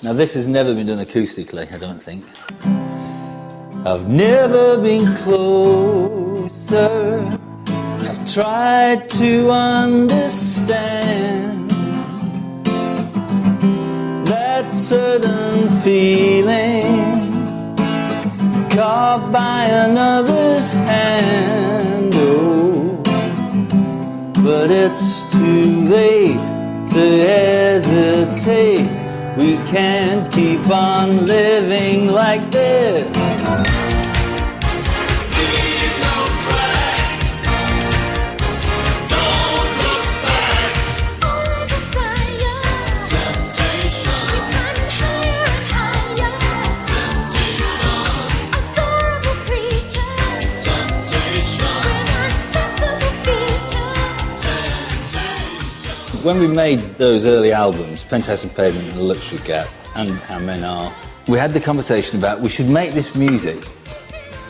Now this has never been done acoustically, I don't think. I've never been closer. I've tried to understand that certain feeling caught by another's hand. Oh, but it's too late to hesitate. We can't keep on living like this. Leave no track. Don't look back. Only desire. Temptation. We're climbing higher and higher. Temptation. Adorable creatures. Temptation. With unacceptable features. Temptation. When we made those early albums, Penthouse and Pavement and The Luxury Gap and How Men Are, we had the conversation about we should make this music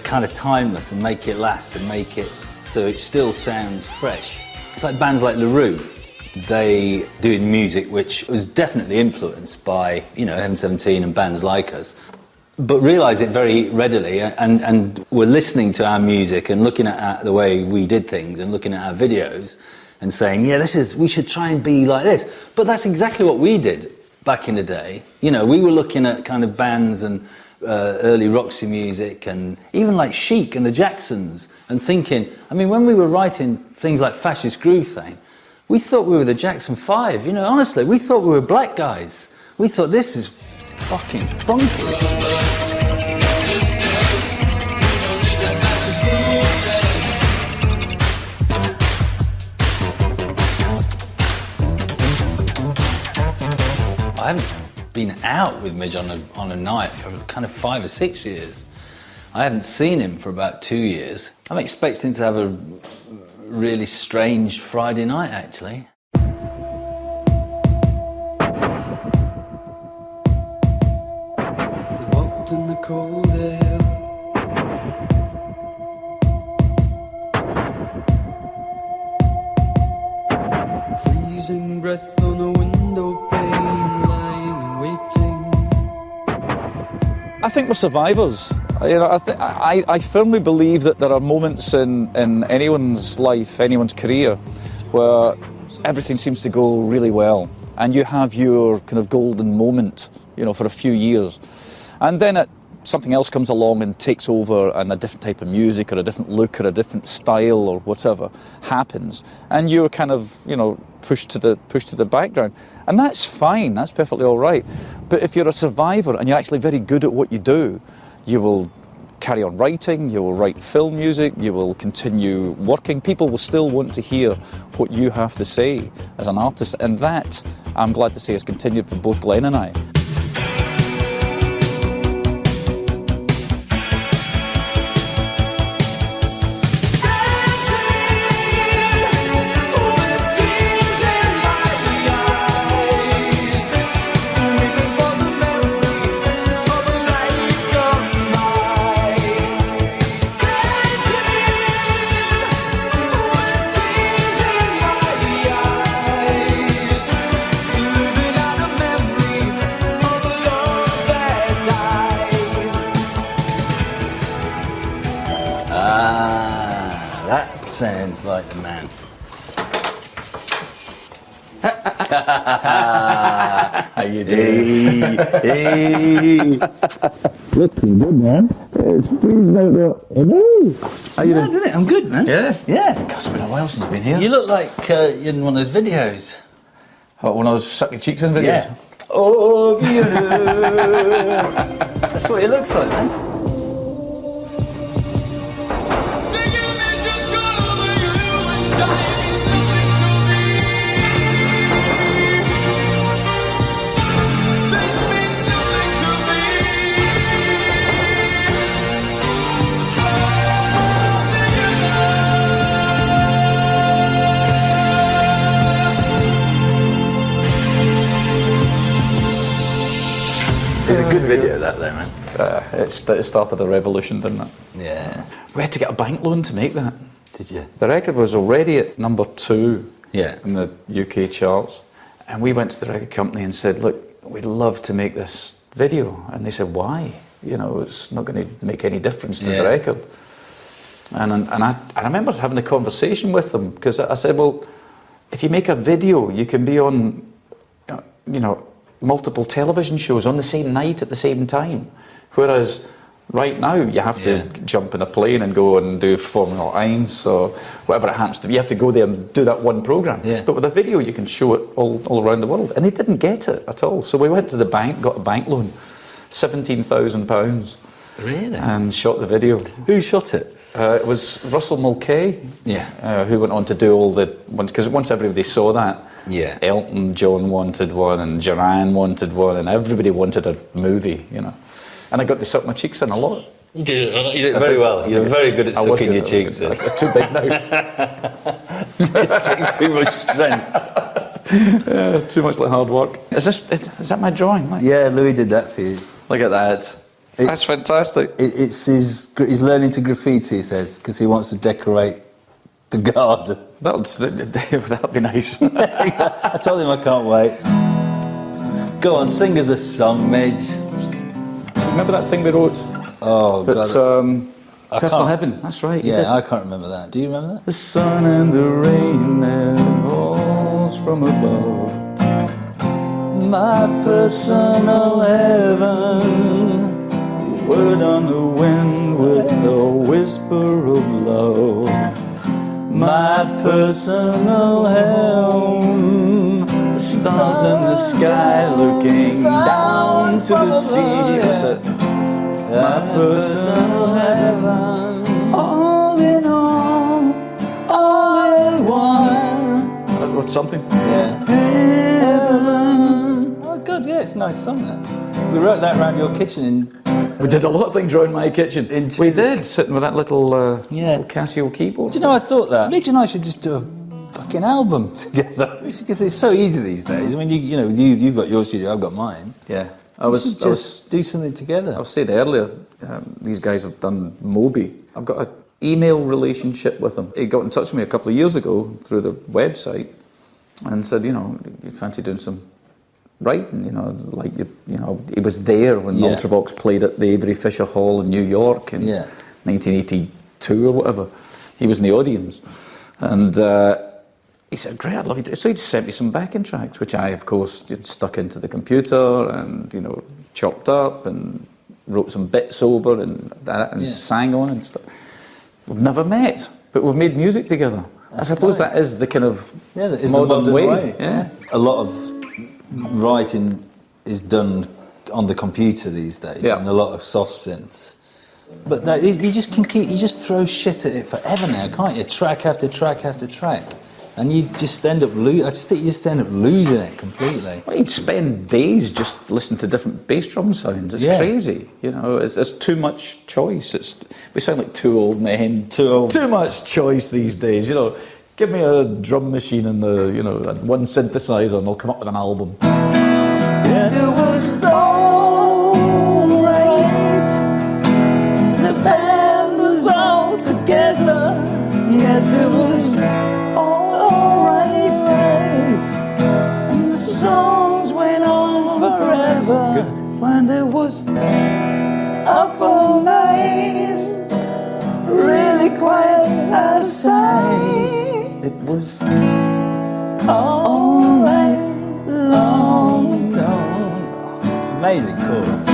kind of timeless and make it last and make it so it still sounds fresh. It's like bands like LaRue. They doing music which was definitely influenced by, you know, M17 and bands like us, but realised it very readily and were listening to our music and looking at the way we did things and looking at our videos and saying, yeah, we should try and be like this. But that's exactly what we did back in the day. You know, we were looking at kind of bands and early Roxy music and even like Chic and the Jacksons and thinking, I mean, when we were writing things like Fascist Groove Thing, we thought we were the Jackson 5, you know, honestly, we thought we were black guys. We thought this is fucking funky. I haven't been out with Midge on a night for kind of 5 or 6 years. I haven't seen him for about 2 years. I'm expecting to have a really strange Friday night, actually. We walked in the cold air. Freezing breath on a window pane, lying and waiting. I think we're survivors. You know, I firmly believe that there are moments in anyone's life, anyone's career, where everything seems to go really well, and you have your kind of golden moment, you know, for a few years, and then something else comes along and takes over, and a different type of music or a different look or a different style or whatever happens, and you're kind of, you know, pushed to the background, and that's fine. That's perfectly all right. But if you're a survivor and you're actually very good at what you do, you will carry on writing, you will write film music, you will continue working. People will still want to hear what you have to say as an artist, and that, I'm glad to say, has continued for both Glenn and I. That sounds like the man. How you doing? Hey. Looking good, man. It's freezing out there. I know. How you doing? Isn't it? I'm good, man. Yeah? Yeah. God, it's been a while since you've been here. You look like you're in one of those videos. What, one of those suck your cheeks in videos? Yeah. Oh, that's what it looks like, man. The image is gone over you and time means nothing to me. This means nothing to me. It was a good video, that, though, man. It started a revolution, didn't it? Yeah. We had to get a bank loan to make that. Did you? The record was already at number 2 Yeah. in the UK charts. And we went to the record company and said, look, we'd love to make this video. And they said, why? You know, it's not going to make any difference to the record. And I remember having a conversation with them because I said, well, if you make a video, you can be on, you know, multiple television shows on the same night at the same time. Whereas right now you have to jump in a plane and go and do Formula 1 or whatever it happens to be. You have to go there and do that one programme. Yeah. But with a video you can show it all around the world. And they didn't get it at all. So we went to the bank, got a bank loan, £17,000. Really? And shot the video. Who shot it? It was Russell Mulcahy, who went on to do all the ones, because once everybody saw that, Elton John wanted one, and Duran wanted one, and everybody wanted a movie, you know. And I got to suck my cheeks in a lot. You did it very well. You're very good at I was sucking good, your cheeks in. It's too big now. It takes too much strength. Too much like hard work. Is that my drawing, Mike? Yeah, Louis did that for you. Look at that. That's fantastic. It's he's learning to graffiti, he says, because he wants to decorate the garden. That'd be nice. I told him I can't wait. Go on, sing us a song, Midge. Remember that thing we wrote? Oh, But, God. Personal Heaven, that's right. you Yeah, did. I can't remember that. Do you remember that? The sun and the rain that falls from above. My personal heaven, word on the wind with a whisper of love. My personal hell, The stars in the sky looking down to the sea. What's it? my personal heaven. All in one. I wrote something. Yeah. Heaven. Oh God, yeah, it's a nice song that. We wrote that around your kitchen in. We did a lot of things around my kitchen. We did, sitting with that little, little Casio keyboard. Do you know, I thought that Midge and I should just do a fucking album together because it's so easy these days. I mean, you've got your studio, I've got mine. Yeah. I was just do something together. I was saying earlier, these guys have done Moby. I've got an email relationship with them. He got in touch with me a couple of years ago through the website and said, you know, you fancy doing some writing, you know, like, you know, he was there when Ultravox played at the Avery Fisher Hall in New York in 1982 or whatever. He was in the audience. And he said, great, I'd love you to. So he just sent me some backing tracks, which I, of course, stuck into the computer and, you know, chopped up and wrote some bits over and sang on and stuff. We've never met, but we've made music together. I suppose that is the kind of modern way. Yeah. A lot of writing is done on the computer these days, and a lot of soft synths. But no, you just throw shit at it forever now, can't you? Track after track after track. And you just end up I just think you just end up losing it completely. Well, you'd spend days just listening to different bass drum sounds. It's crazy, you know. There's too much choice. We sound like two old men. Too much choice these days, you know. Give me a drum machine and one synthesizer, and I'll come up with an album. And it was alright. The band was all together. Yes, it was alright. And the songs went on forever. When there was up all night, really quiet outside. It was alright, long gone. Amazing chords.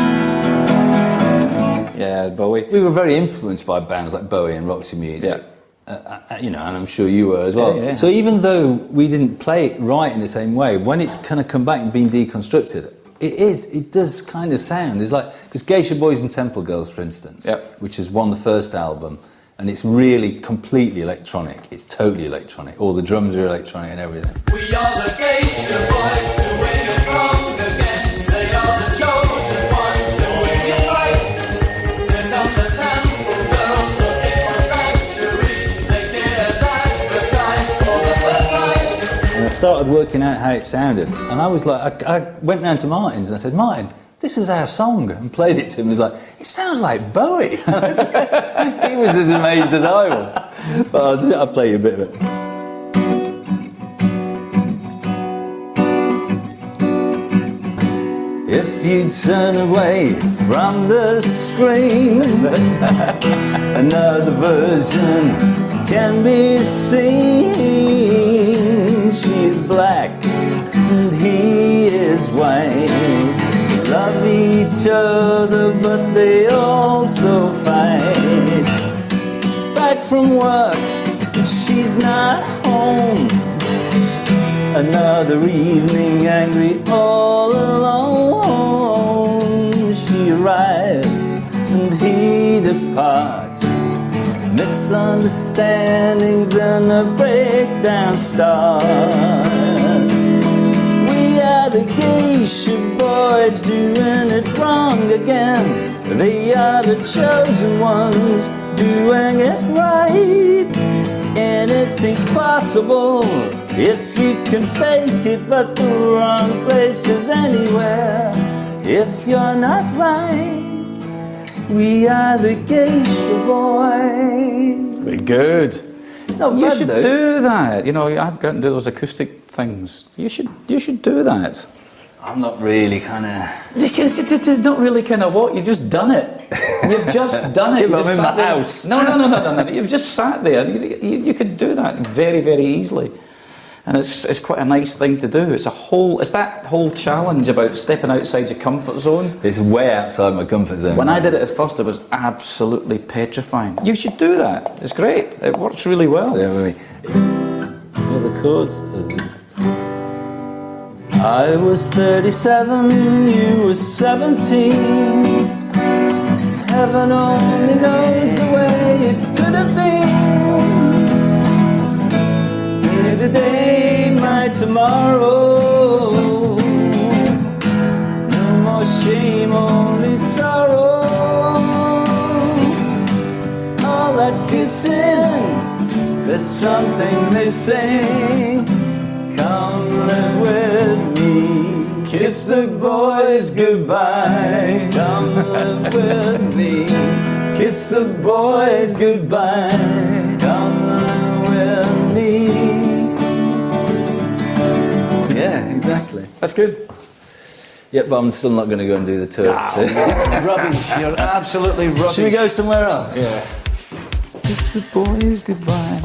Yeah, Bowie. We were very influenced by bands like Bowie and Roxy Music. You know, and I'm sure you were as well. Yeah. So even though we didn't play it right in the same way, when it's kind of come back and been deconstructed, It is. It does kind of sound. It's like, because Geisha Boys and Temple Girls, for instance, Yep. which has won the first album, and it's really completely electronic. It's totally electronic. All the drums are electronic and everything. We are the Geisha Boys doing it wrong again. They are the chosen ones doing it right. They're not the Temple Girls looking for sanctuary. They get us advertised for the first time. And I started working out how it sounded. And I was like, I went round to Martin's and I said, Martin, this is our song, and played it to him. He was like, it sounds like Bowie. He was as amazed as I was. But I'll play you a bit of it. If you turn away from the screen, another version can be seen. She's black and he is white. Love each other, but they also fight. Back from work, she's not home. Another evening, angry all alone. She arrives and he departs. Misunderstandings and a breakdown starts. We are the Geisha Boys doing it wrong again. They are the chosen ones doing it right. Anything's possible if you can fake it, but the wrong place is anywhere if you're not right. We are the Geisha Boys. Very good. Not You bad, should though. do that. You know, I've got to do those acoustic things. You should do that. I'm not really kind of. Not really kind of what? You've just done it. You've just done it. Yeah, You but just I'm in sat my there. house. No. You've just sat there. You could do that very, very easily. And it's quite a nice thing to do. It's that whole challenge about stepping outside your comfort zone. It's way outside my comfort zone. When I did it at first, it was absolutely petrifying. You should do that. It's great. It works really well. Well, the chords. I was 37, you were 17. Heaven only knows the way it could have been. Here today, my tomorrow. No more shame, only sorrow. All that kissing, there's something missing. Come live with me. Kiss the boys goodbye. Come live with me. Kiss the boys goodbye. Come live with me. Yeah, exactly. That's good. Yeah, but I'm still not going to go and do the tour. Rubbish. You're absolutely rubbish. Should we go somewhere else? Yeah. Kiss the boys goodbye.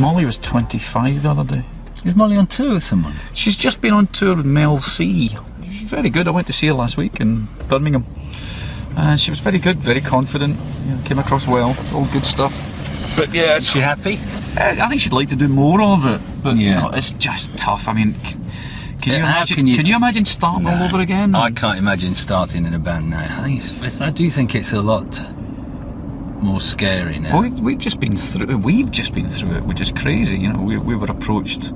Molly was 25 the other day. Is Molly on tour with someone? She's just been on tour with Mel C. She's very good. I went to see her last week in Birmingham. And she was very good, very confident. You know, came across well. All good stuff. But yeah, Is she happy? I think she'd like to do more of it. But you Yeah. know, it's just tough. I mean, can you How imagine? can you- imagine starting all over again? I can't imagine starting in a band now. I do think it's a lot more scary now. Well, we've just been through it, which is crazy. You know, we were approached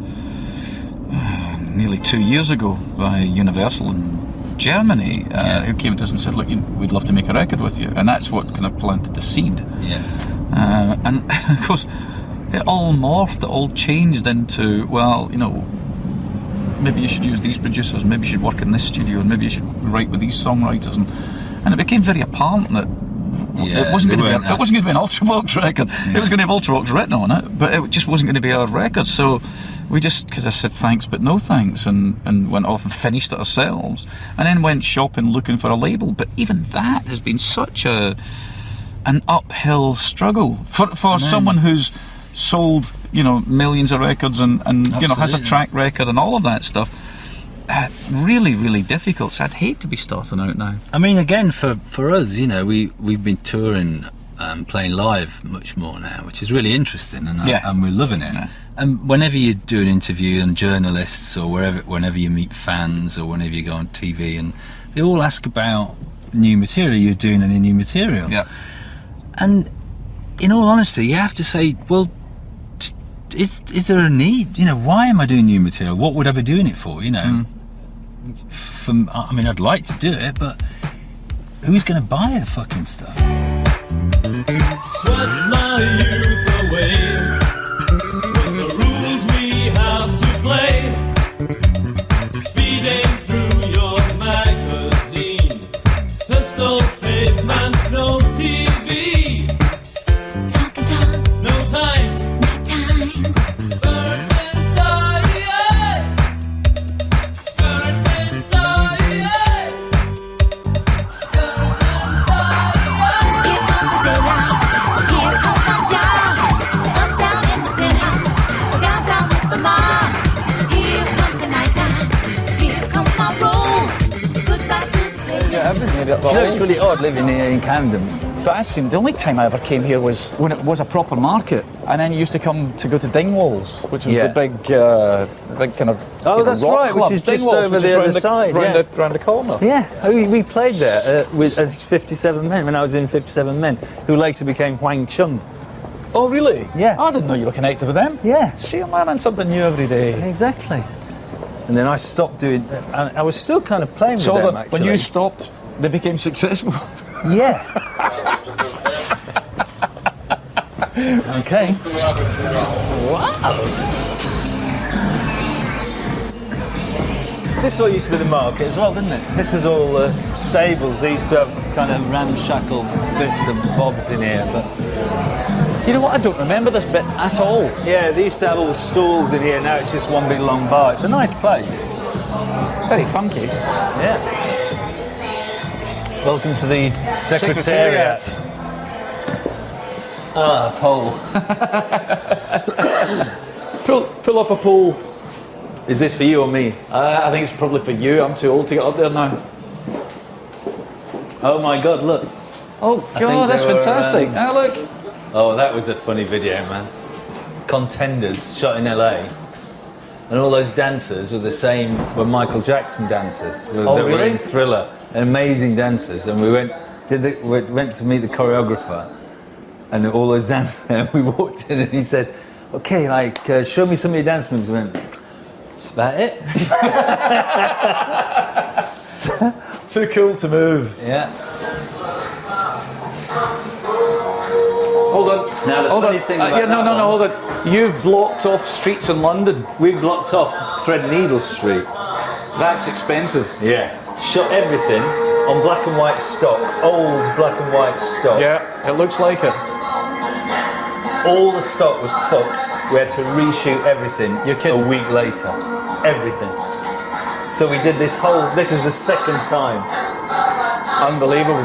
nearly 2 years ago by Universal in Germany, who came to us and said, "Look, we'd love to make a record with you," and that's what kind of planted the seed. Yeah. And of course, it all morphed, it all changed into, well, you know, maybe you should use these producers, maybe you should work in this studio, and maybe you should write with these songwriters, and it became very apparent that it wasn't going to be an Ultravox record. It was going to have Ultravox written on it, but it just wasn't going to be our record. So we just, because I said thanks but no thanks, and went off and finished it ourselves, and then went shopping looking for a label. But even that has been such an uphill struggle for someone who's sold, you know, millions of records and you know, has a Absolutely. track record and all of that stuff. really, really difficult. So I'd hate to be starting out now. I mean, again, for us, you know, we've been touring, playing live much more now, which is really interesting, and we're loving it. Yeah. And whenever you do an interview and journalists, or whenever you meet fans, or whenever you go on TV, and they all ask about new material, you're doing any new material. Yeah. And in all honesty, you have to say, well, is there a need? You know, why am I doing new material? What would I be doing it for? You know, I mean, I'd like to do it, but who's going to buy the fucking stuff? Sweat my youth away with the rules we have to play. Speeding through your magazine, pistol pavement, no TV, Talk and talk, no time. no time. Burnt inside, burnt inside, burnt inside. Here comes the daylight, here comes my job. Up, down in the penthouse, down, down with the mob. Here comes the nighttime, here comes my room. Goodbye to the baby. Yeah, I've been here. You know, it's really odd living here in Camden. But I seem the only time I ever came here was when it was a proper market, and then you used to come to go to Dingwalls, which was Yeah. the big kind of that's rock right, which club. is just Dingwalls, over which the is other round side, round, yeah. round the corner. Yeah, we played there as 57 Men when I was in 57 Men, who later became Wang Chung. Oh, really? Yeah. I didn't know you were connected with them. Yeah. See, I'm learning something new every day. Exactly. And then I stopped doing. I was still kind of playing So with them, that actually. when you stopped, they became successful. Yeah. Okay. This all used to be the market as well, didn't it? This was all stables. They used to have kind of ramshackle bits and bobs in here, but You know what? I don't remember this bit at all. yeah, they used to have all stalls in here. Now it's just one big long bar. It's a nice place. Very funky. Yeah. Welcome to the Secretariat. Ah, pole. Pull up a pole. Is this for you or me? I think it's probably for you. I'm too old to get up there now. Oh my God! Look. Oh think God, that's they were, fantastic. Look. Oh, that was a funny video, man. Contenders shot in LA, and all those dancers were Michael Jackson dancers. They were really? in Thriller, amazing dancers. And we went to meet the choreographer, and all those dancers. And we walked in, and he said, "Okay, show me some of your dance moves." We went, "That's about it." Too cool to move. Yeah. Hold on. Now the hold funny on. thing about yeah, no, that no, no, one- hold on. You've blocked off streets in London. We blocked off Threadneedle Street. That's expensive. Yeah. Shot everything on black and white stock, old black and white stock. Yeah, it looks like it. All the stock was fucked. We had to reshoot everything You're kidding. a week later. Everything. So we did this is the second time. Unbelievable.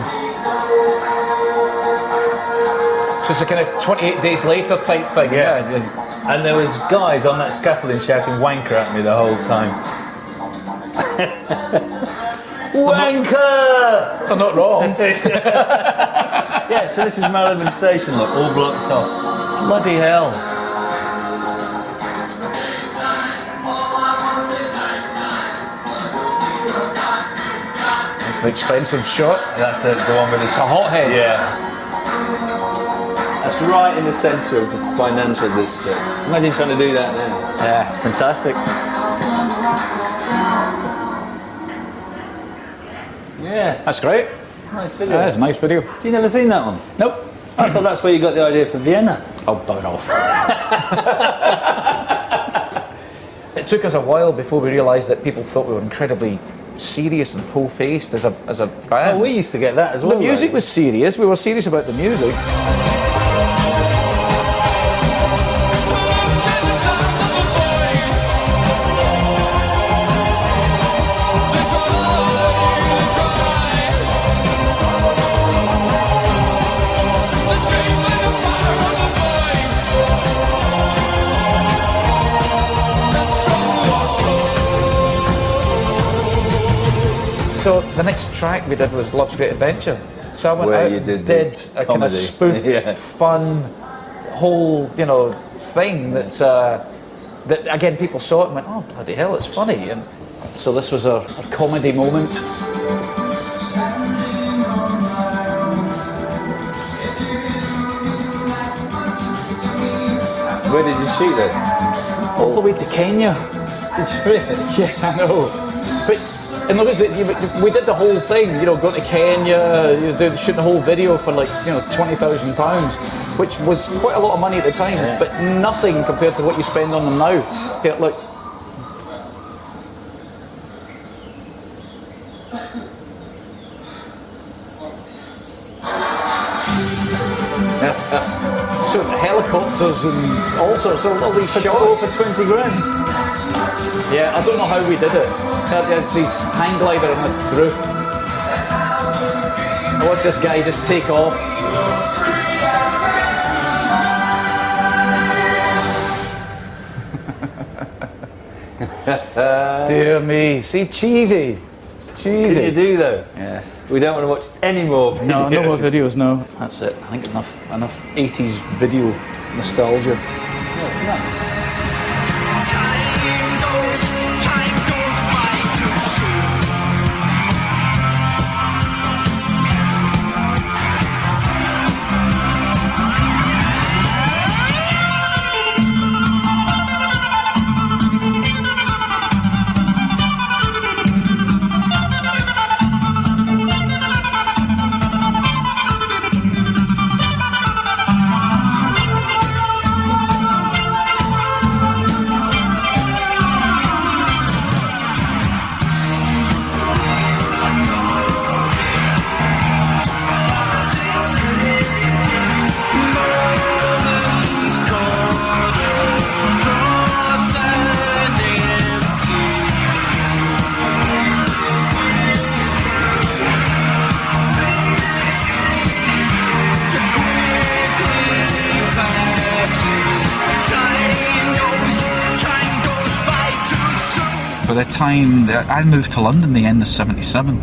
So it's a kind of 28 days later type thing. Yeah. And there was guys on that scaffolding shouting wanker at me the whole time. Wanker! They're not wrong. Yeah, so this is Marylebone Station, look, all blocked off. Bloody hell. That's an expensive shot. That's the one with the A hothead. Yeah. That's right in the centre of the financial district. Imagine trying to do that now. Yeah, fantastic. Yeah, That's great. nice video. That's a nice video. Have you never seen that one? Nope. I thought that's where you got the idea for Vienna. Oh, bugger off. It took us a while before we realised that people thought we were incredibly serious and po-faced as a band. Oh, we used to get that as well. The music though. was serious. We were serious about the music. So the next track we did was Love's Great Adventure. So I went Where out you and did did the a kind of comedy. spoof, Yeah. fun, whole, thing that again, people saw it and went, oh, bloody hell, it's funny. And so this was our comedy moment. Where did you shoot this? All the way to Kenya. Did you really? Yeah, I know. But in other words, we did the whole thing, going to Kenya, shooting the whole video for like, £20,000, which was quite a lot of money at the time, but nothing compared to what you spend on them now. Here, look. So helicopters and all sorts of all these shots. All for 20 grand. Yeah, I don't know how we did it. It's this hang glider on the roof. I watched this guy just take off. Dear me, see, cheesy. Can you do though? Yeah. We don't want to watch any more videos. No, no more videos, no. That's it. I think enough 80s video nostalgia. Yeah, it's nice. Time goes by too soon. By the time that I moved to London, the end of '77.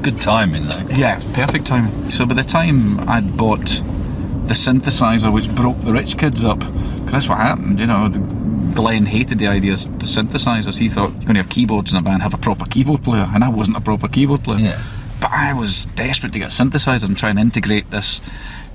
Good timing though. Yeah, perfect timing. So by the time I'd bought the synthesizer, which broke the rich kids up, because that's what happened, Glenn hated the idea of the synthesizers. He thought, you're going to have keyboards in a band, have a proper keyboard player, and I wasn't a proper keyboard player. Yeah. But I was desperate to get a synthesizer and try and integrate this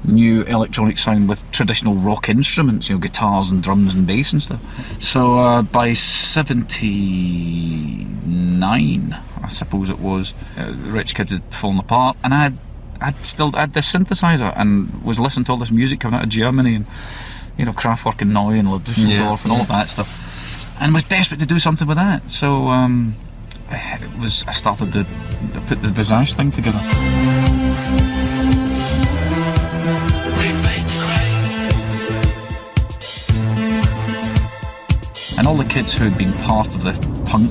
new electronic sound with traditional rock instruments, guitars and drums and bass and stuff. So by '79, I suppose it was, Rich Kids had fallen apart, and I'd still had this synthesizer and was listening to all this music coming out of Germany and Kraftwerk and Neu and Dusseldorf and all of that stuff, and was desperate to do something with that. So I started to put the Visage thing together. And all the kids who had been part of the punk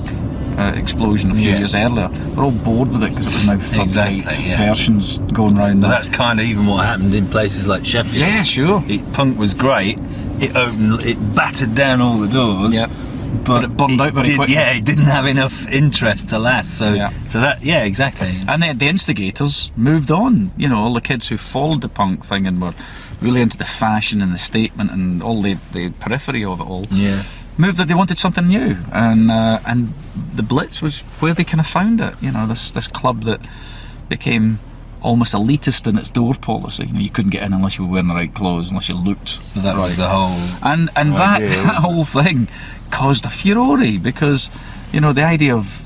explosion a few years earlier were all bored with it because it was now third-rate versions going round. Well, that's kind of even what happened in places like Sheffield. Yeah, sure. Punk was great. It battered down all the doors. Yep. But it burned out very quickly. Yeah, it didn't have enough interest to last. So exactly. And the instigators moved on. All the kids who followed the punk thing and were really into the fashion and the statement and all the periphery of it all. Yeah. Moved that they wanted something new, and the Blitz was where they kind of found it. This club that became almost elitist in its door policy. You couldn't get in unless you were wearing the right clothes, unless you looked That was the whole and that whole thing caused a furore because the idea of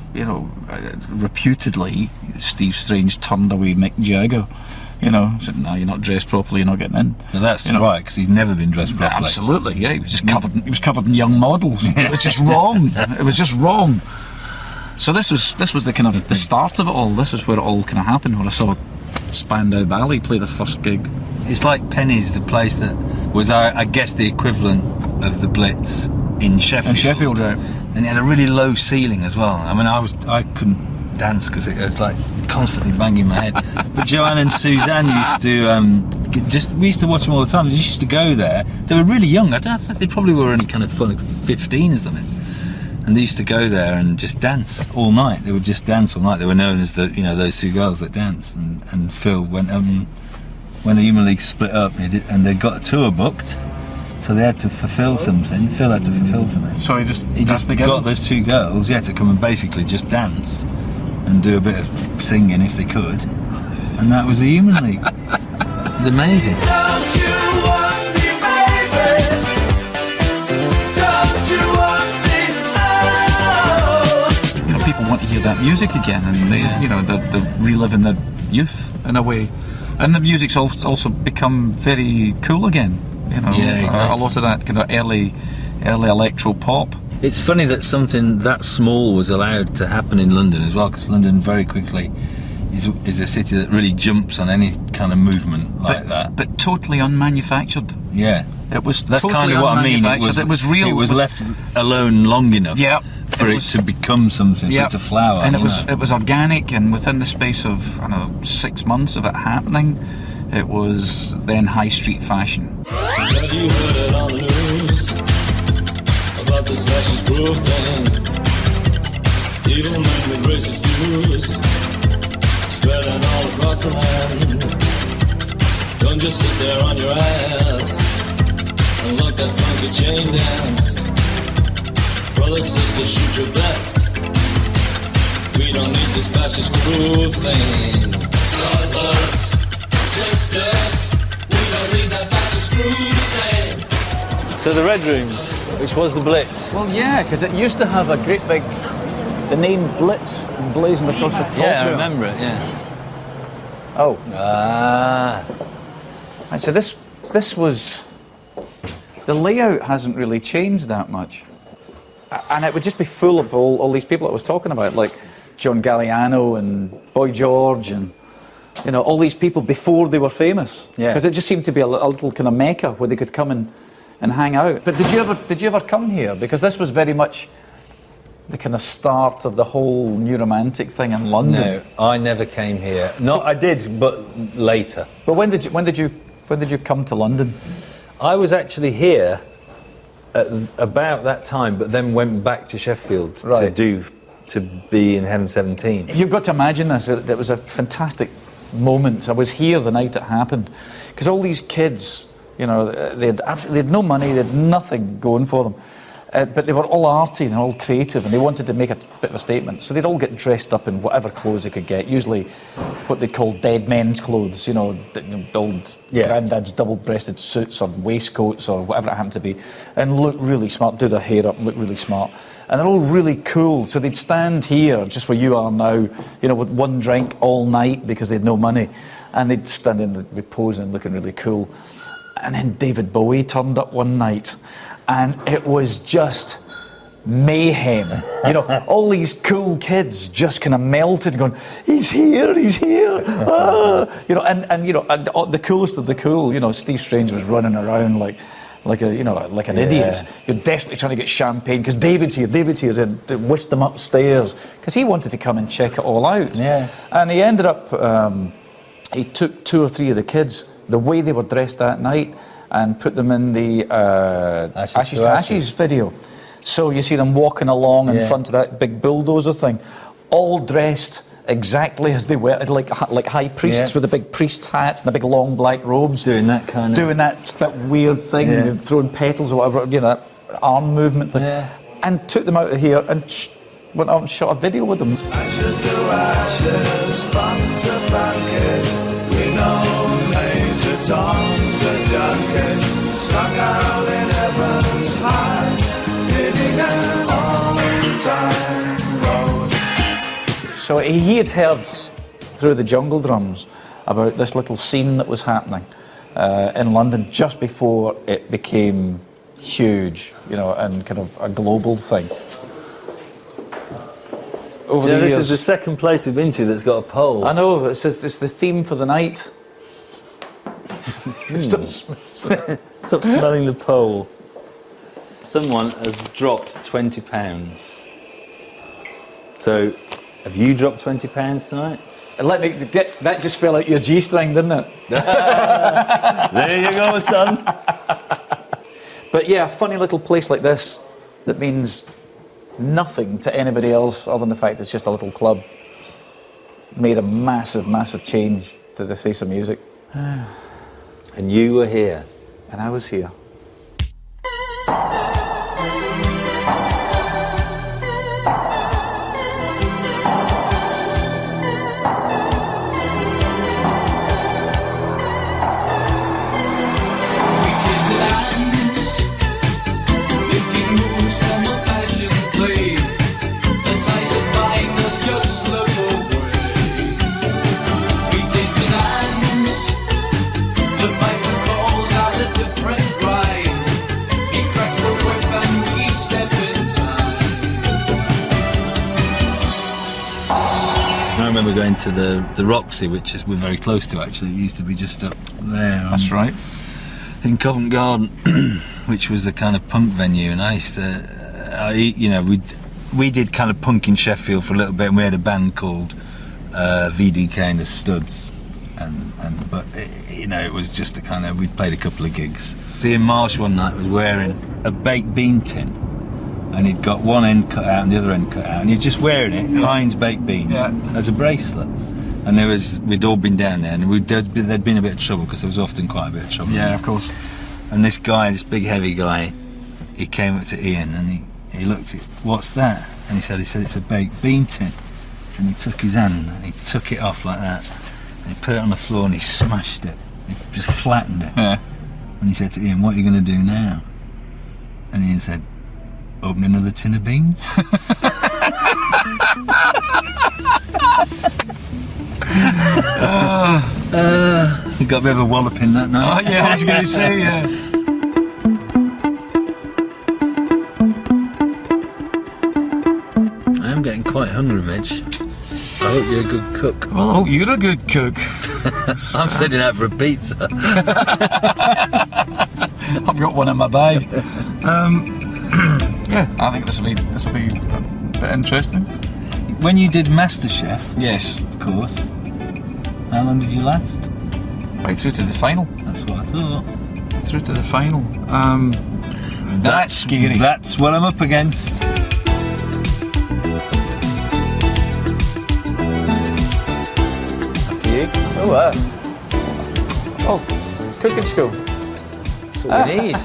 reputedly Steve Strange turned away Mick Jagger. Said, no, you're not dressed properly, you're not getting in. Now that's right, because he's never been dressed properly. Absolutely, yeah. He was just covered. He was covered in young models. It was just wrong. It was just wrong. So this was the kind of the start of it all. This is where it all kind of happened. When I saw Spandau Ballet play the first gig. It's like Penny's, the place that was, I guess, the equivalent of the Blitz in Sheffield. In Sheffield, right. And it had a really low ceiling as well. I mean, I couldn't dance because it was like constantly banging my head. But Joanne and Suzanne used to we used to watch them all the time. They used to go there. They were really young. I think they probably were only kind of 15 as them. And they used to go there and just dance all night. They would just dance all night. They were known as those two girls that dance. And Phil went when the Human League split up, and they got a tour booked, so they had to fulfil something. Phil had to fulfil something. So he just got those two girls, to come and basically just dance and do a bit of singing if they could, and that was the Human League. It was amazing. Don't you want me, baby? Don't you want me? Oh. People want to hear that music again, and they're reliving their youth in a way. And the music's also become very cool again. Exactly. A lot of that kind of early electro pop. It's funny that something that small was allowed to happen in London as well, because London very quickly is a city that really jumps on any kind of movement like that. But totally unmanufactured. Yeah. That's totally kind of what I mean. It was real. It was left alone long enough for it to become something, for it to flower. And it was organic, and within the space of 6 months of it happening, it was then high street fashion. Have you heard it on the news about this fascist groove thing? Evil men with racist views spreading all across the land. Don't just sit there on your ass and let that funky chain dance. Brothers, sisters, shoot your best. We don't need this fascist groove thing. Brothers, sisters, we don't need that fascist groove thing. So the Red Rooms, which was the Blitz. Well, yeah, because it used to have a great big, the name Blitz blazoned across the top. Yeah, I there. remember it. Yeah. Oh, Ah. and so this was, the layout hasn't really changed that much. And it would just be full of all these people I was talking about, like John Galliano and Boy George and, all these people before they were famous. Yeah. Because it just seemed to be a little kind of mecca where they could come and hang out. But did you ever come here? Because this was very much the kind of start of the whole new romantic thing in London. No, I never came here. No, I did, but later. But when did you come to London? I was actually here at about that time, but then went back to Sheffield Right. to be in Heaven 17. You've got to imagine this. It was a fantastic moment. I was here the night it happened, because all these kids, they had no money, they had nothing going for them, but they were all arty and all creative, and they wanted to make a bit of a statement. So they'd all get dressed up in whatever clothes they could get, usually what they call dead men's clothes, old granddad's double-breasted suits or waistcoats or whatever it happened to be, and look really smart, do their hair up and look really smart. And they're all really cool, so they'd stand here, just where you are now, with one drink all night because they had no money, and they'd stand in, they'd be posing, looking really cool. And then David Bowie turned up one night, and it was just mayhem. All these cool kids just kind of melted, going, he's here, ah! And the coolest of the cool, Steve Strange was running around like an idiot. You're desperately trying to get champagne because David's here, and whisked them upstairs because he wanted to come and check it all out. Yeah. And he ended up, he took 2 or 3 of the kids, the way they were dressed that night, and put them in the Ashes to Ashes video. So you see them walking along in front of that big bulldozer thing, all dressed exactly as they were, like high priests with the big priest hats and the big long black robes. Doing that kind of... Doing that weird thing, throwing petals or whatever, that arm movement thing. Yeah. And took them out of here and went out and shot a video with them. Ashes to ashes, funk to funky. We know Major Tom's a junkie, stuck out in heaven's high, hitting an all-time road. So he had heard through the jungle drums about this little scene that was happening in London just before it became huge, and kind of a global thing. Over the this years, is the second place we've been to that's got a pole. I know, it's the theme for the night. Stop smelling the pole. Someone has dropped £20. So, have you dropped £20 tonight? Let me get that. Just fell out your G-string, didn't it? There you go, son. But yeah, a funny little place like this that means nothing to anybody else other than the fact it's just a little club, made a massive, massive change to the face of music. And you were here. And I was here. I remember going to the Roxy, which we're very close to actually. It used to be just up there. That's right. In Covent Garden, which was a kind of punk venue, and I used to, we did kind of punk in Sheffield for a little bit, and we had a band called VDK and the Studs, but it was just a kind of, we played a couple of gigs. Ian Marsh one night was wearing a baked bean tin, and he'd got one end cut out and the other end cut out, and he's just wearing it, Heinz baked beans, as a bracelet. And we'd all been down there, and there'd been a bit of trouble, because there was often quite a bit of trouble. Yeah, of course. And this guy, this big heavy guy, he came up to Ian and he looked at, what's that? And he said it's a baked bean tin. And he took his hand and he took it off like that, and he put it on the floor and he smashed it. He just flattened it. Yeah. And he said to Ian, what are you going to do now? And Ian said, open another tin of beans. He got a bit of a walloping that night. Oh yeah, I was going to say, yeah. I am getting quite hungry, Midge. I hope you're a good cook. Well, I hope you're a good cook. I'm sitting out for a pizza. I've got one in my bag. Yeah, I think this will be a bit interesting. When you did MasterChef, Yes, of course, how long did you last? right through to the final. That's what I thought. Through to the final. That's scary. That's what I'm up against. Oh, cooking school. That's what we need.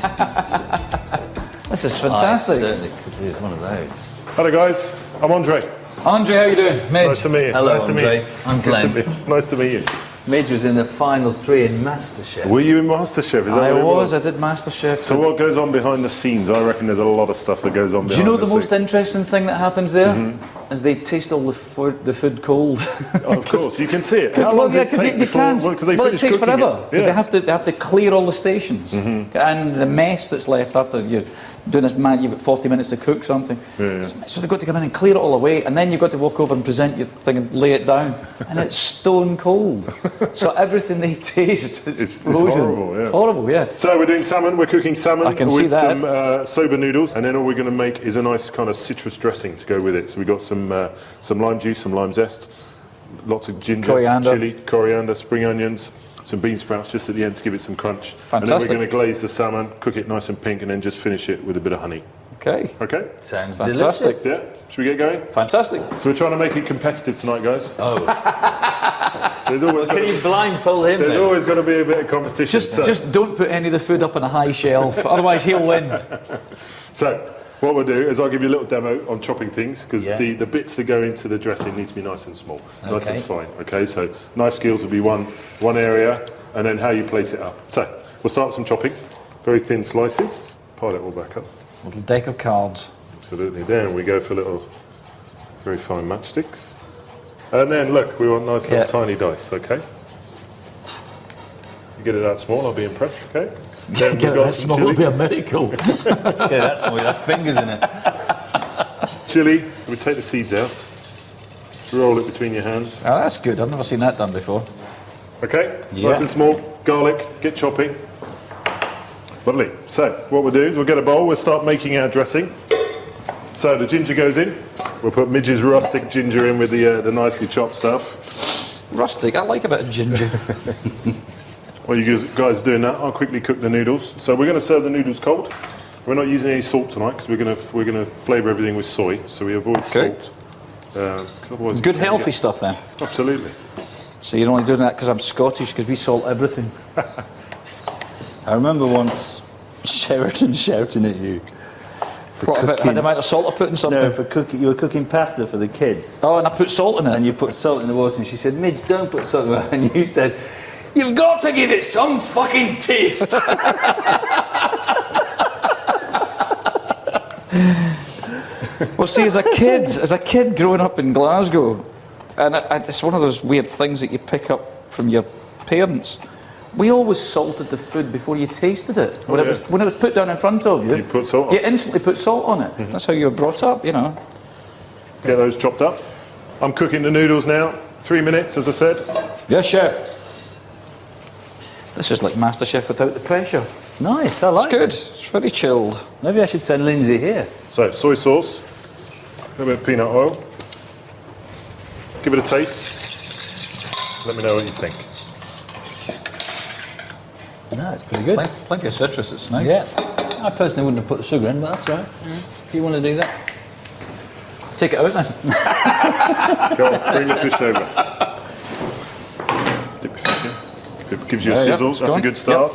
This is fantastic. I certainly could do one of those. Hello guys, I'm Andre. Andre, how you doing? Midge. Nice to meet you. Hello, nice to Andre. meet you. I'm Glenn. Nice to meet you. Midge was in the final 3 in MasterChef. Were you in MasterChef? Is that I what it I did MasterChef. So what goes on behind the scenes? I reckon there's a lot of stuff that goes on behind Do you know the scenes. most interesting thing that happens there? Is they taste all the food cold. Oh, of course, you can see it. How long Well, does yeah, it take you before? can't. Well, 'cause they Well, it finish takes cooking forever it. because Yeah. they have to clear all the stations and the mess that's left after you're doing this. Man, you've got 40 minutes to cook something. Yeah. So they've got to come in and clear it all away, and then you've got to walk over and present your thing and lay it down, and it's stone cold. So everything they taste is It's frozen. horrible, yeah. It's horrible, yeah. So we're doing salmon. We're cooking salmon I can with see that. some soba noodles, and then all we're going to make is a nice kind of citrus dressing to go with it. So we've got some lime juice, some lime zest, lots of ginger, Coriander. chili, coriander, spring onions, some bean sprouts just at the end to give it some crunch. And then Fantastic. we're going to glaze the salmon, cook it nice and pink, and then just finish it with a bit of honey. Okay. Okay? Sounds Fantastic. delicious. Yeah? Should we get going? Fantastic. So we're trying to make it competitive tonight, guys. Oh. There's always Can got you blindfold him there's then? always got to be a bit of competition. Just don't put any of the food up on a high shelf, otherwise he'll win. So, what we'll do is I'll give you a little demo on chopping things, because Yeah. the bits that go into the dressing need to be nice and small, nice Okay. and fine. Okay, so knife skills will be one area, and then how you plate it up. So, we'll start with some chopping, very thin slices. Pile it all back up. Little deck of cards. Absolutely. Then we go for little, very fine matchsticks. And then, look, we want nice little tiny dice, okay? You get it that small, I'll be impressed, okay? Then Get we've it got that some small, chili. it'll be a miracle. Okay, that's why you have fingers in it. Chili, we take the seeds out. Just roll it between your hands. Oh, that's good. I've never seen that done before. Okay? Yeah. Nice and small. Garlic, get chopping. Lovely. So, what we'll do is we'll get a bowl, we'll start making our dressing. So, the ginger goes in. We'll put Midge's rustic ginger in with the nicely chopped stuff. Rustic. I like a bit of ginger. While you guys are doing that, I'll quickly cook the noodles. So, we're going to serve the noodles cold. We're not using any salt tonight because we're gonna flavour everything with soy, so we avoid Okay. salt. 'Cause otherwise Good you can healthy get- stuff then. Absolutely. So you're only doing that because I'm Scottish, because we salt everything. I remember once Sheridan shouting at you for What about cooking. the amount of salt I put in something? No, for cooking. You were cooking pasta for the kids, Oh, and I put salt in it. and you put salt in the water. And she said, "Midge, don't put salt in the water." And you said, "You've got to give it some fucking taste." Well, see, as a kid growing up in Glasgow, and it's one of those weird things that you pick up from your parents. We always salted the food before you tasted it. When, Oh, it was, when it was put down in front of you, You put salt on. you instantly put salt on it. That's how you were brought up, you know. Get those chopped up. I'm cooking the noodles now. 3 minutes, as I said. Yes, chef. This is like MasterChef without the pressure. It's nice. I It's like good. it. It's very chilled. Maybe I should send Lindsay here. So, soy sauce, a little bit of peanut oil. Give it a taste. Let me know what you think. No, it's pretty good. Plenty of citrus. It's nice. Yeah. I personally wouldn't have put the sugar in, but that's right. If you want to do that. Take it out then. Go on, bring the fish over. Dip your fish in. If it gives you a Yeah, yeah, sizzle, it's that's a going. good start.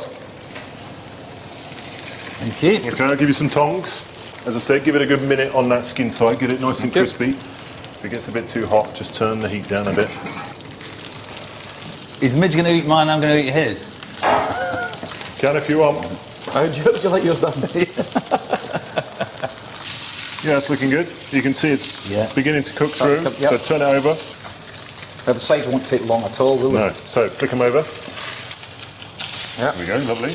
Thank you. Okay, I'll give you some tongs. As I said, give it a good minute on that skin side, get it nice and you. crispy. If it gets a bit too hot, just turn the heat down a bit. Is Midge going to eat mine? I'm going to eat his. Can if you want. How'd you like yours done? Yeah, it's looking good. You can see it's Yeah. beginning to cook through, Yep. so turn it over. The sides won't take long at all, will they? No, so flick them over. Yeah. There we go, lovely.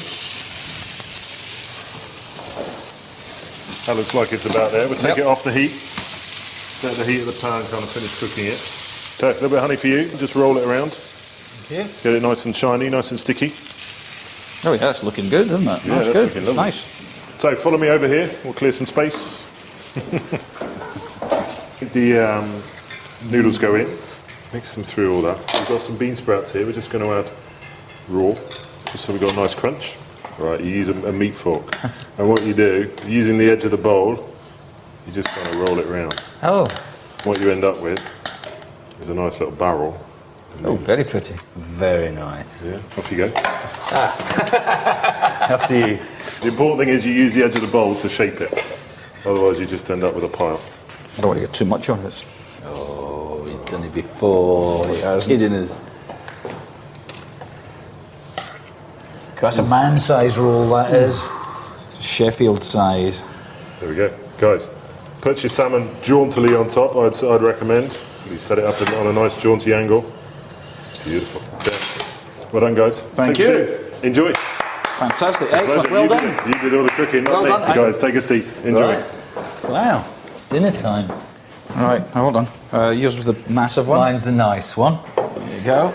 That looks like it's about there. We'll take Yep. it off the heat. Let the heat of the pan kind of finish cooking it. Okay, a little bit of honey for you. Just roll it around. you. Get it nice and shiny, nice and sticky. Oh yeah, it's looking good, isn't it? Yeah, That's that's good. looking lovely. Nice. So follow me over here. We'll clear some space. Get the noodles go in. Mix them through all that. We've got some bean sprouts here. We're just going to add raw, just so we've got a nice crunch. Right, you use a meat fork. And what you do, using the edge of the bowl, you just kind of roll it round. Oh. What you end up with is a nice little barrel. Oh, very pretty. Very nice. Yeah, off you go. After you. The important thing is you use the edge of the bowl to shape it. Otherwise you just end up with a pile. I don't want to get too much on it. Oh, he's done it before. He's hasn't. kidding us. That's a man-size roll, that is. Sheffield size. There we go. Guys, put your salmon jauntily on top, I'd recommend. You set it up on a nice jaunty angle. Beautiful. Okay. Well done, guys. Thank Take a you. seat. Enjoy. Fantastic. Pleasure. Excellent. Well You done. did it. You did all the cooking, not Well me. done. You guys, take a seat. Enjoy. Right. Wow. It's dinner time. All right, hold on. Yours was the massive one. Mine's the nice one. There you go.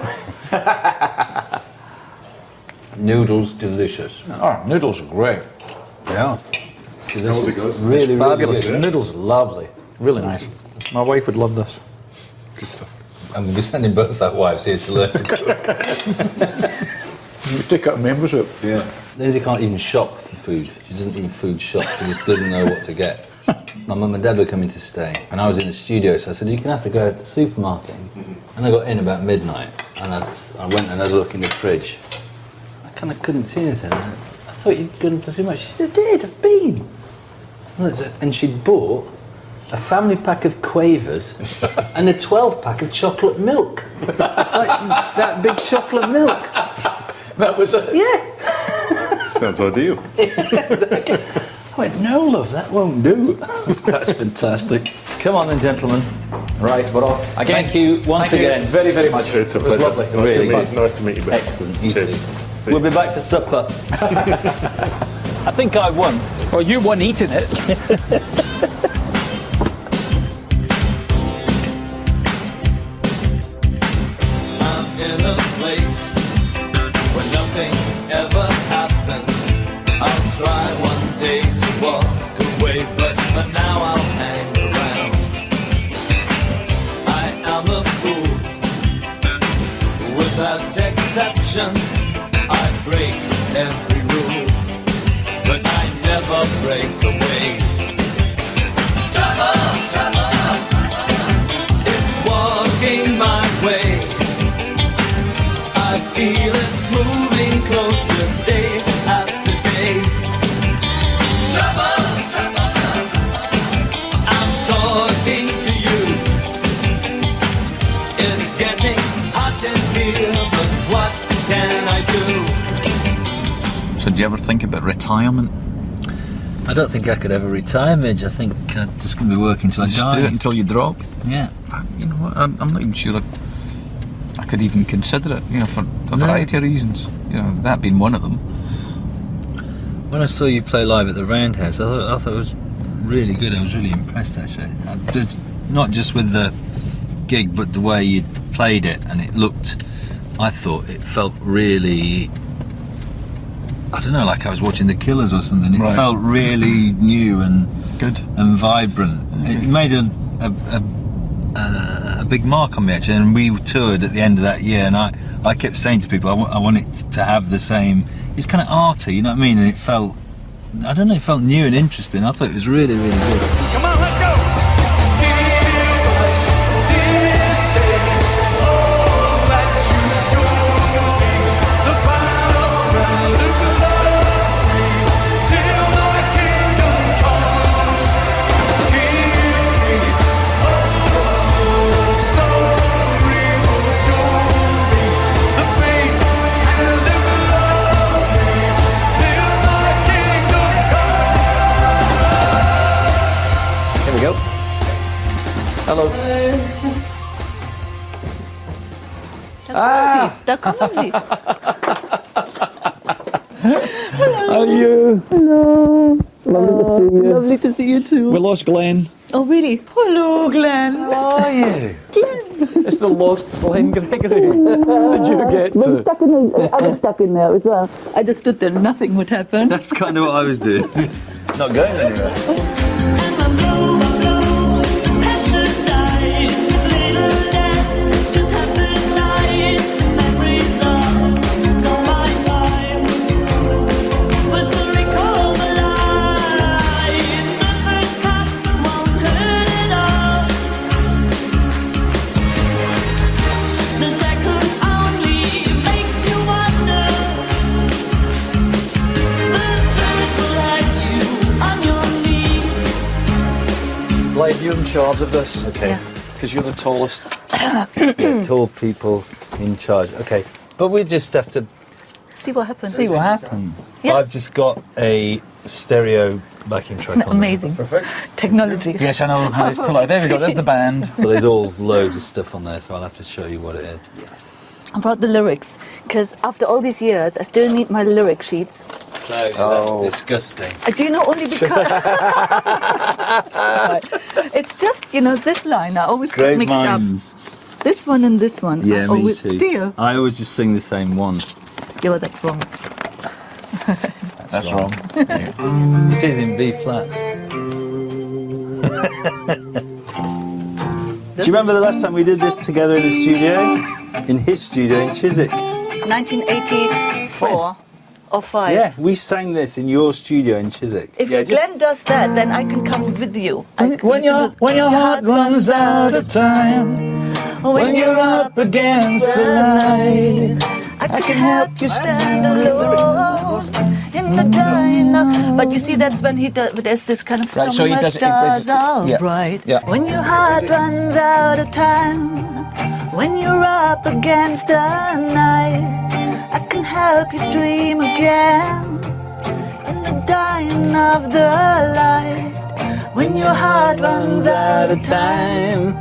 Noodles delicious. Oh, noodles are great. Yeah. It's delicious. was it, guys? Really, It's fabulous. Really good. Noodles are lovely. Really nice. My wife would love this. Good stuff. I'm going to be sending both our wives here to learn to cook. You take out a membership. Yeah. Lindsay can't even shop for food. She doesn't even food shop. She just doesn't know what to get. My mum and dad were coming to stay, and I was in the studio, so I said, "You're going to have to go to the supermarket." And I got in about midnight, and I went and had a look in the fridge. I kind of couldn't see anything. I thought you'd gone to the supermarket. She said, "I did, I've been." And she'd bought a family pack of Quavers and a 12-pack of chocolate milk. Like that big chocolate milk. That was it. Yeah. Sounds ideal. I went, "No, love, that won't do." That's fantastic. Come on then, gentlemen. Right, we're off. Again, Thank you once thank you again. very, very much. It's a It was pleasure. lovely. Nice, Really. nice to meet you, Ben. Excellent. You Cheers. too. We'll be back for supper. I think I won. Well, you won eating it. I'm in a place where nothing ever happens. I'll try one day to walk away, but for now I'll hang around. I am a fool, without exception. I break every rule, but I never break So do you ever think about retirement? I don't think I could ever retire, Midge. I think I'm just going to be working till I Just die. do it until you drop? Yeah. You know what, I'm not even sure I could even consider it, you know, for a variety of reasons. You know, that being one of them. When I saw you play live at the Roundhouse, I thought it was really good. I was really impressed, actually. Not just with the gig, but the way you played it, and it looked. I thought it felt really. I don't know, like I was watching The Killers or something. It felt really new and good and vibrant. It made a big mark on me, actually. And we toured at the end of that year, and I kept saying to people, I want it to have the same. It's kind of arty, you know what I mean? And it felt, I don't know, it felt new and interesting. I thought it was really, really good. Come on, let's go! Give us this day all that you showed me, the power and the glory, till thy kingdom comes. Give me all the story told me, the faith and the glory, till thy kingdom comes. Here we go. Hello. Da kommen Sie. How are you? Hello. Lovely to see you too. We lost Glenn. Oh, really? Hello, Glenn. How are you? It's the lost Glenn Gregory. How did you get to? I was stuck in there as well. I just stood there, nothing would happen. That's kind of what I was doing. It's not going anywhere. Glenn, you're in charge of this. Okay. Because you're the tallest. Tall people in charge. Okay. But we just have to See what happens. see what happens. Yeah. I've just got a stereo backing track on Amazing. Perfect. Technology. Yes, I know how it's pull out. There we go, there's the band. there. But there's all loads of stuff on there, so I'll have to show you what it is. About the lyrics, because after all these years, I still need my lyric sheets. That's disgusting. I do know only because it's just, you know, this line I always get Great mixed minds. up. This one and this one. Yeah, I me always, too. Do you? I always just sing the same one. Yeah, well, that's wrong. That's wrong. It is in B flat. Do you remember the last time we did this together in the studio? In his studio in Chiswick. 1984 or 5. Yeah, we sang this in your studio in Chiswick. If Glenn does that, then I can come with you. When your heart runs out of time, when you're up against the light, I can help you stand alone in the dying of. But you see, that's when he does. There's this kind of Right, so he summer does it- he stars does it- are yeah, bright. yeah. When your heart runs out of time, when you're up against the night, I can help you dream again in the dying of the light. When your heart runs out of time,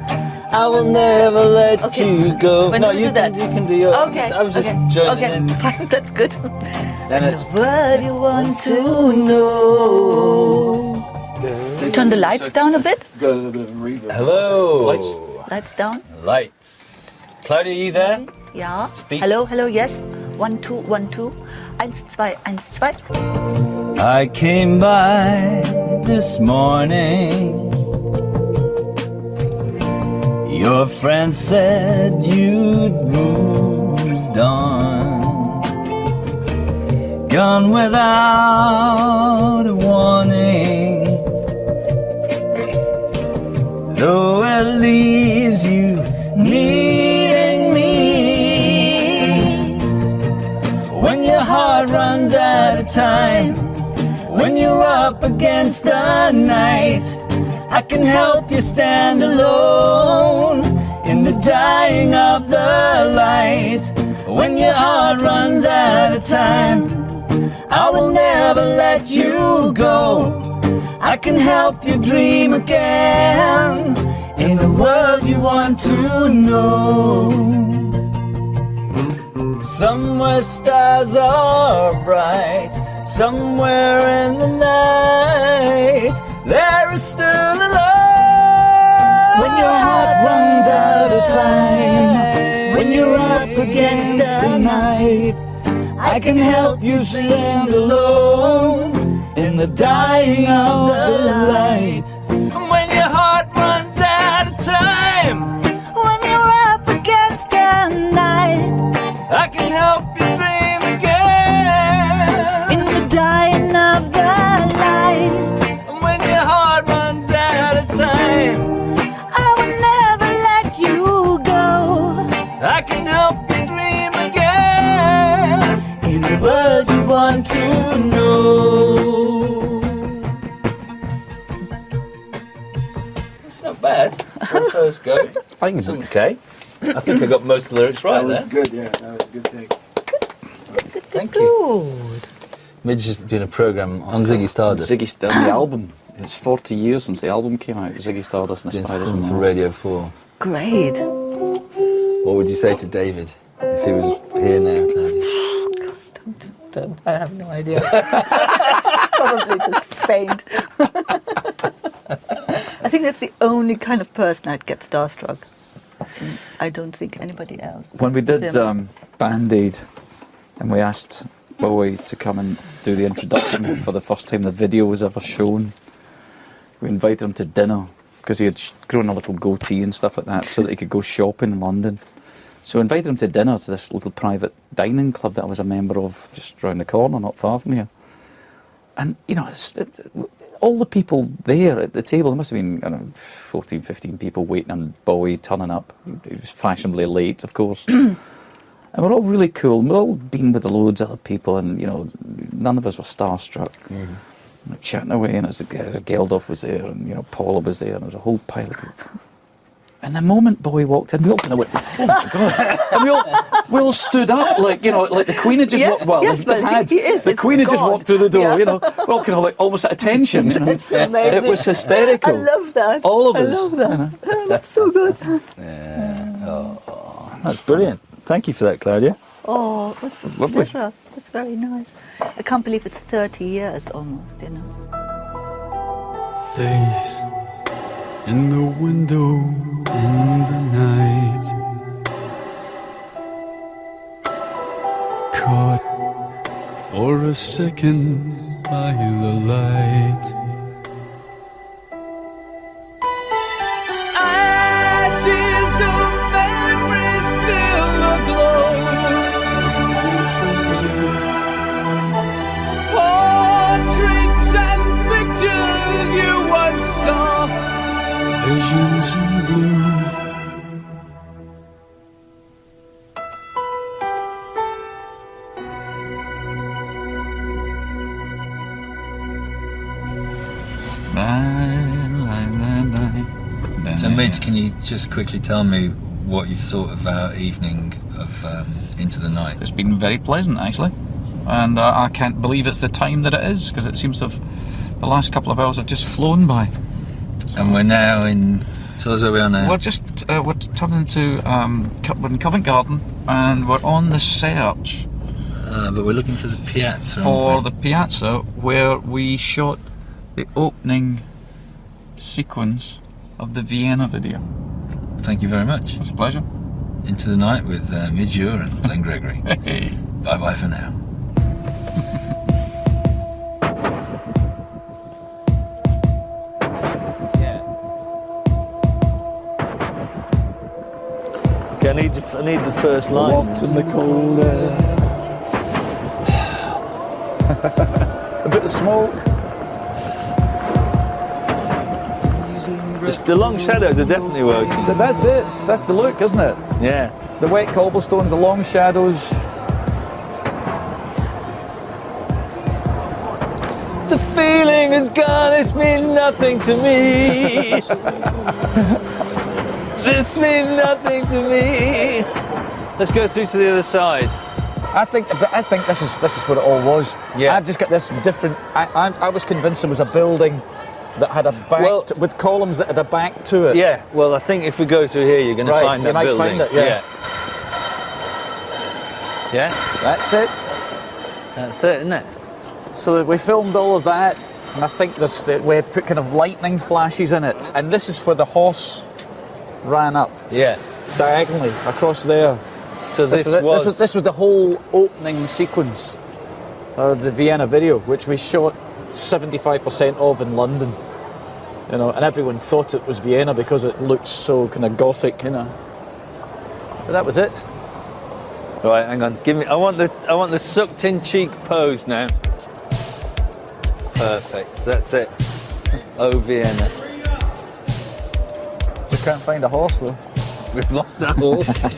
I will never let Okay. you go. When no, do we you do that? can do your. Okay. I was just okay. joining Okay, in. fine, that's good. And it's What you want to know. Turn the lights down a bit. hello. Lights down. Lights. Claudia, are you there? Ja. Speak. Hello, hello, yes. 1, 2, 1, 2. 1, 2, 1, 2. I came by this morning. Your friend said you'd moved on, gone without a warning. Though it leaves you needing me. When your heart runs out of time, when you're up against the night, I can help you stand alone in the dying of the light. When your heart runs out of time, I will never let you go. I can help you dream again in the world you want to know. Somewhere stars are bright, somewhere in the night there is still a light. When your heart runs out of time, when you're up against the night, I can help you stand alone in the dying of the light. When your heart runs out of time, When you're up against the night, I can help you dream again. in the dying of the light, When your heart runs out of time, I will never let you go. I can help you dream again in the world you want to know. It's not bad for a first go. I think it's okay. I think I got most of the lyrics right there. good, yeah. That was a good thing. Thank you. Midge is doing a programme on Ziggy Stardust. Ziggy the album. It's 40 years since the album came out. Ziggy Stardust and the Doing Spiders something and for More. Radio 4. Great. What would you say to David if he was here now, Claudia? I have no idea. Probably just faint. I think that's the only kind of person I'd get starstruck. I don't think anybody else. When we did Him. Band-Aid and we asked Bowie to come and do the introduction for the first time the video was ever shown, we invited him to dinner because he had grown a little goatee and stuff like that so that he could go shopping in London. So we invited him to dinner to this little private dining club that I was a member of just round the corner, not far from here. And, you know, all the people there at the table, there must have been, I don't know, 14, 15 people waiting on Bowie turning up. He was fashionably late, of course. And we're all really cool. And we'd all been with loads of other people and, you know, none of us were starstruck. We're chatting away and Geldof was there and, you know, Paula was there and there was a whole pile of people. And the moment Bowie walked in, we all kind of went, oh my God. And we all stood up, like, you know, like the Queen had just Yes, walked, well, yes, they well, had. he is, The it's Queen had just God. walked through the door, Yeah. you know. We're all kind of like almost at attention. You know. It's amazing. It was hysterical. I love that. All of us. I love that. That's so good. That's brilliant. Thank you for that, Claudia. Oh, it was Lovely. pleasure. It was very nice. I can't believe it's 30 years almost, you know. Face in the window in the night, caught for a second by the light. Ashes of memory still aglow. Portraits and pictures you once saw. Visions in blue. So, Midge, can you just quickly tell me what you've thought of our evening of Into the Night? It's been very pleasant, actually. And I can't believe it's the time that it is, because it seems to have, the last couple of hours have just flown by. And we're now in... Tell us where we are now. We're just, we're turning into, we're in Covent Garden, and we're on the search But we're looking for the piazza, for aren't the piazza where we shot the opening sequence of the Vienna video. we? Thank you very much. It's a pleasure. Into the Night with Midge and Glenn Gregory. Hey. Bye-bye for now. Okay, I need the first line. Walked in the cold air. A bit of smoke. The long shadows are definitely working. So that's it. That's the look, isn't it? Yeah. The wet cobblestones, the long shadows. The feeling is gone, this means nothing to me. This means nothing to me. Let's go through to the other side. I think this is what it all was. Yeah. I've just got this different. I was convinced there was a building that had a back with columns that had a back to it. Yeah. Well, I think if we go through here, you're going to find that building. You might find it. Yeah. Yeah. That's it. That's it, isn't it? So we filmed all of that, and I think we put kind of lightning flashes in it. And this is where the horse ran up. Yeah. Diagonally across there. So this was the whole opening sequence of the Vienna video, which we shot 75% of in London. You know, and everyone thought it was Vienna because it looked so kind of gothic, you know. But that was it. Right, hang on. Give me. I want the sucked-in cheek pose now. Perfect. That's it. Oh, Vienna. We can't find a horse though. We've lost our horse.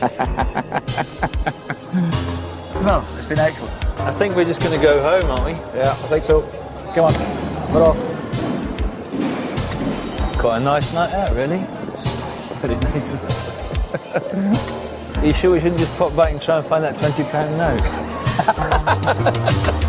No, it's been excellent. I think we're just going to go home, aren't we? Yeah, I think so. Come on, we're off. Quite a nice night out, really. It's very nice. Are you sure we shouldn't just pop back and try and find that £20 note?